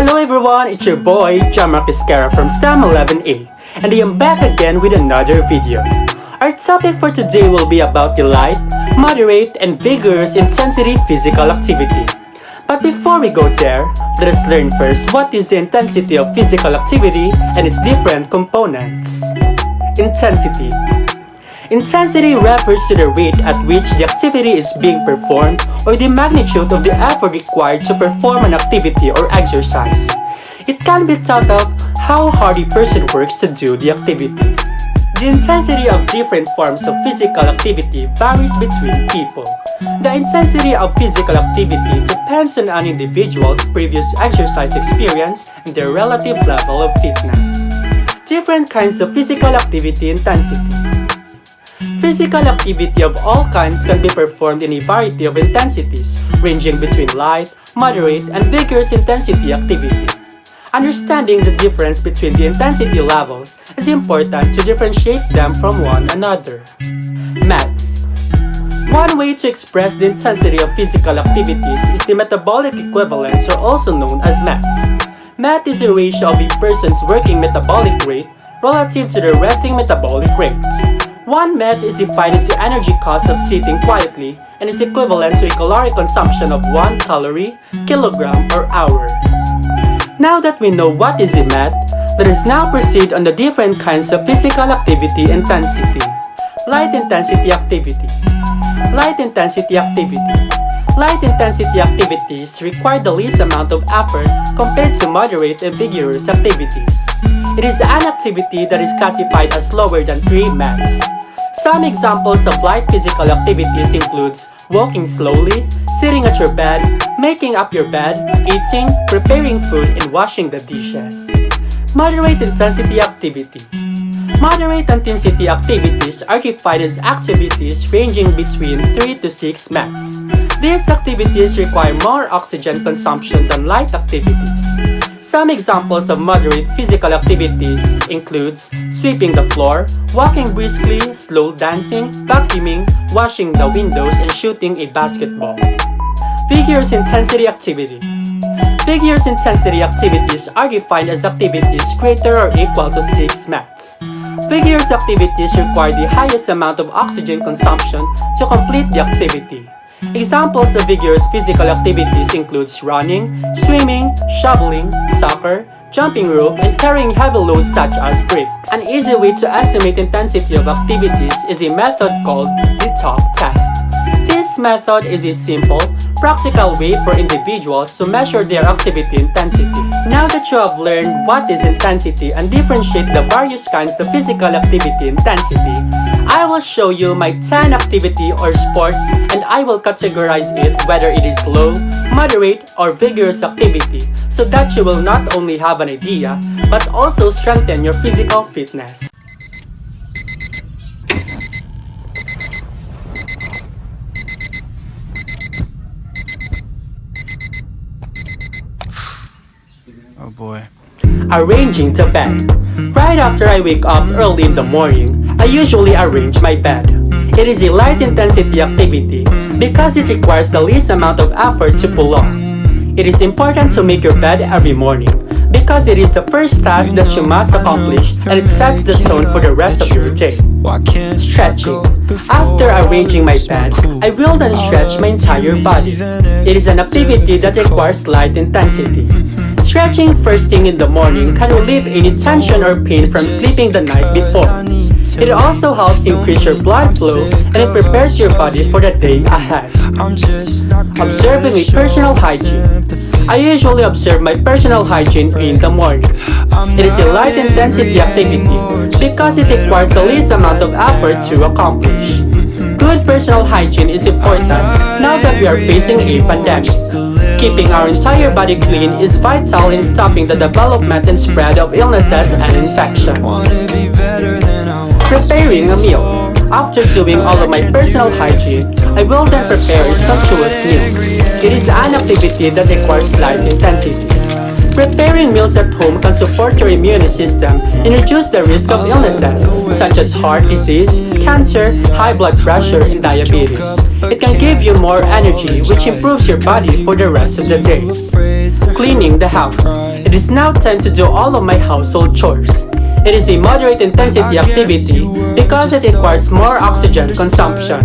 Hello everyone, it's your boy, Esquera from STEM 11A, and I am back again with another video. Our topic for today will be about the light, moderate, and vigorous intensity physical activity. But before we go there, let us learn first what is the intensity of physical activity and its different components. Intensity. Intensity refers to the rate at which the activity is being performed or the magnitude of the effort required to perform an activity or exercise. It can be thought of how hard a person works to do the activity. The intensity of different forms of physical activity varies between people. The intensity of physical activity depends on an individual's previous exercise experience and their relative level of fitness. Different kinds of physical activity intensity. Physical activity of all kinds can be performed in a variety of intensities, ranging between light, moderate, and vigorous intensity activity. Understanding the difference between the intensity levels is important to differentiate them from one another. Maths. One way to express the intensity of physical activities is the metabolic equivalence, or also known as maths. Math is a ratio of a person's working metabolic rate relative to their resting metabolic rate. One MET is defined as the energy cost of sitting quietly and is equivalent to a caloric consumption of 1 calorie, kilogram, or hour. Now that we know what is a MET, let us now proceed on the different kinds of physical activity intensity. Light intensity activity. Light intensity activity. Light intensity activities require the least amount of effort compared to moderate and vigorous activities. It is an activity that is classified as lower than 3 METs. Some examples of light physical activities includes walking slowly, sitting at your bed, making up your bed, eating, preparing food, and washing the dishes. Moderate intensity activity. Moderate intensity activities are defined as activities ranging between 3 to 6 METs. These activities require more oxygen consumption than light activities. Some examples of moderate physical activities includes sweeping the floor, walking briskly, slow dancing, vacuuming, washing the windows, and shooting a basketball. Vigorous intensity activity. Vigorous intensity activities are defined as activities greater or equal to 6 METs. Vigorous activities require the highest amount of oxygen consumption to complete the activity. Examples of vigorous physical activities include running, swimming, shoveling, soccer, jumping rope, and carrying heavy loads such as bricks. An easy way to estimate intensity of activities is a method called the talk test. This method is a simple, practical way for individuals to measure their activity intensity. Now that you have learned what is intensity and differentiate the various kinds of physical activity intensity, I will show you my 10 activity or sports, and I will categorize it whether it is low, moderate, or vigorous activity so that you will not only have an idea but also strengthen your physical fitness. Oh boy. Arranging the bed. Right after I wake up early in the morning, I usually arrange my bed. It is a light intensity activity because it requires the least amount of effort to pull off. It is important to make your bed every morning because it is the first task that you must accomplish and it sets the tone for the rest of your day. Stretching. After arranging my bed, I will then stretch my entire body. It is an activity that requires light intensity. Stretching first thing in the morning can relieve any tension or pain from sleeping the night before. It also helps increase your blood flow and it prepares your body for the day ahead. Observing a personal hygiene. I usually observe my personal hygiene in the morning. It is a light intensity activity because it requires the least amount of effort to accomplish. Good personal hygiene is important now that we are facing a pandemic. Keeping our entire body clean is vital in stopping the development and spread of illnesses and infections. Preparing a meal. After doing all of my personal hygiene, I will then prepare a sumptuous meal. It is an activity that requires light intensity. Preparing meals at home can support your immune system and reduce the risk of illnesses such as heart disease, cancer, high blood pressure, and diabetes. It can give you more energy, which improves your body for the rest of the day. Cleaning the house. It is now time to do all of my household chores. It is a moderate intensity activity because it requires more oxygen consumption.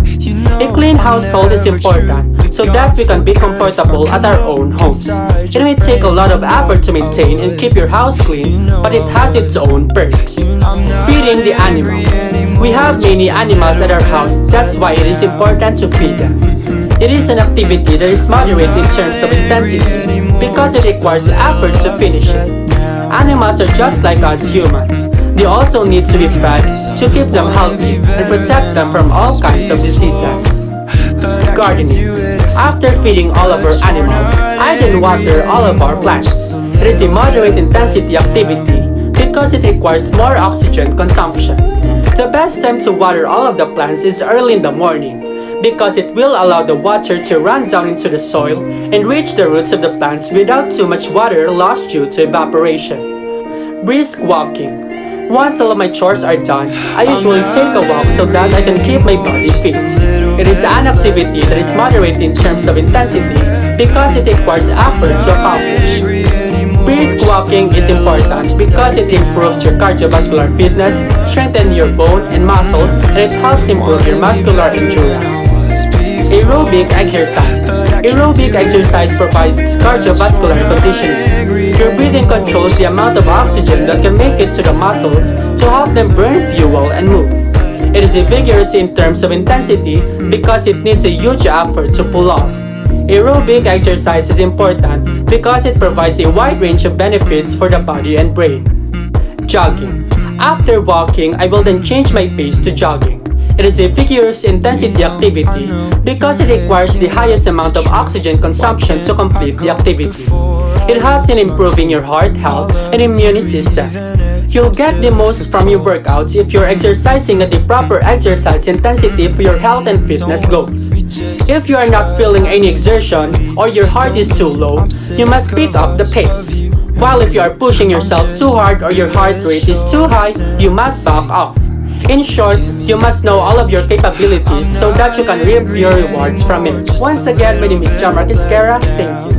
A clean household is important so that we can be comfortable at our own homes. It may take a lot of effort to maintain and keep your house clean, but it has its own perks. Feeding the animals. We have many animals at our house, that's why it is important to feed them. It is an activity that is moderate in terms of intensity because it requires effort to finish it. Animals are just like us humans. They also need to be fed to keep them healthy and protect them from all kinds of diseases. Gardening. After feeding all of our animals, I then water all of our plants. It is a moderate intensity activity because it requires more oxygen consumption. The best time to water all of the plants is early in the morning because it will allow the water to run down into the soil and reach the roots of the plants without too much water lost due to evaporation. Brisk walking. Once all of my chores are done, I usually take a walk so that I can keep my body fit. It is an activity that is moderate in terms of intensity because it requires effort to accomplish. Brisk walking is important because it improves your cardiovascular fitness, strengthens your bone and muscles, and it helps improve your muscular endurance. Aerobic exercise. Aerobic exercise provides cardiovascular conditioning. Your breathing controls the amount of oxygen that can make it to the muscles to help them burn fuel and move. It is vigorous in terms of intensity because it needs a huge effort to pull off. Aerobic exercise is important because it provides a wide range of benefits for the body and brain. Jogging. After walking, I will then change my pace to jogging. It is a vigorous intensity activity because it requires the highest amount of oxygen consumption to complete the activity. It helps in improving your heart health and immune system. You'll get the most from your workouts if you're exercising at the proper exercise intensity for your health and fitness goals. If you are not feeling any exertion or your heart is too low, you must pick up the pace. While if you are pushing yourself too hard or your heart rate is too high, you must back off. In short, you must know all of your capabilities so that you can reap your rewards from it. Once again, my name is Esquera. Thank you.